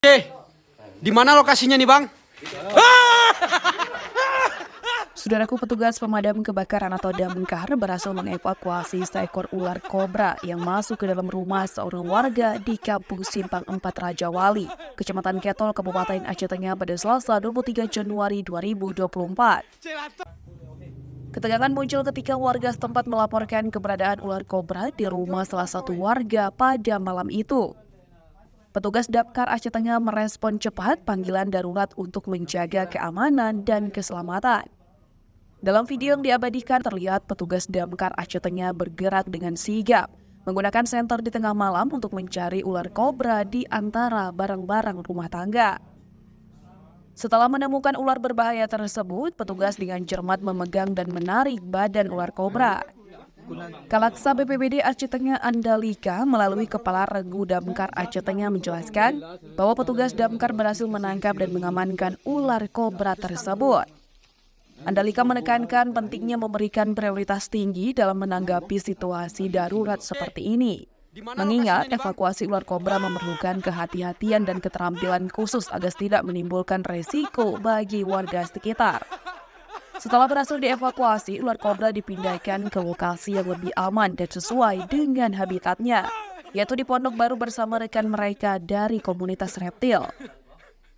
Di mana lokasinya nih, Bang? Saudaraku, petugas pemadam kebakaran atau damkar berhasil mengevakuasi seekor ular kobra yang masuk ke dalam rumah seorang warga di Kampung Simpang 4 Raja Wali, Kecamatan Ketol, Kabupaten Aceh Tengah pada Selasa 23 Januari 2024. Ketegangan muncul ketika warga setempat melaporkan keberadaan ular kobra di rumah salah satu warga pada malam itu. Petugas Damkar Aceh Tengah merespon cepat panggilan darurat untuk menjaga keamanan dan keselamatan. Dalam video yang diabadikan terlihat petugas Damkar Aceh Tengah bergerak dengan sigap, menggunakan senter di tengah malam untuk mencari ular kobra di antara barang-barang rumah tangga. Setelah menemukan ular berbahaya tersebut, petugas dengan cermat memegang dan menarik badan ular kobra. Kalaksa BPBD Aceh Tengah Andalika melalui Kepala Regu Damkar Aceh Tengah menjelaskan bahwa petugas Damkar berhasil menangkap dan mengamankan ular kobra tersebut. Andalika menekankan pentingnya memberikan prioritas tinggi dalam menanggapi situasi darurat seperti ini. Mengingat evakuasi ular kobra memerlukan kehati-hatian dan keterampilan khusus agar tidak menimbulkan resiko bagi warga sekitar. Setelah berhasil dievakuasi, ular kobra dipindahkan ke lokasi yang lebih aman dan sesuai dengan habitatnya, yaitu di Pondok Baru bersama rekan mereka dari komunitas reptil.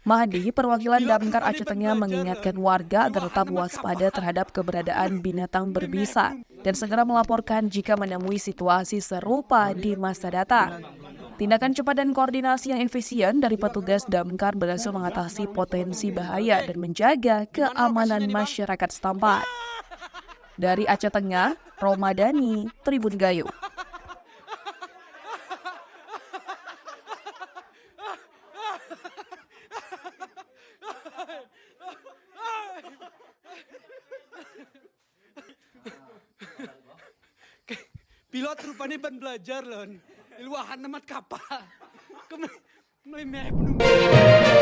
Mahdi, perwakilan Damkar Aceh Tengah, mengingatkan warga agar tetap waspada terhadap keberadaan binatang berbisa dan segera melaporkan jika menemui situasi serupa di masa datang. Tindakan cepat dan koordinasi yang efisien dari petugas Damkar berhasil mengatasi potensi bahaya dan menjaga keamanan masyarakat setempat. Dari Aceh Tengah, Romadani, Tribun Gayo. Pilot rupanya ban belajar loh. Ilwahan namat kapal. Kemai penumpang.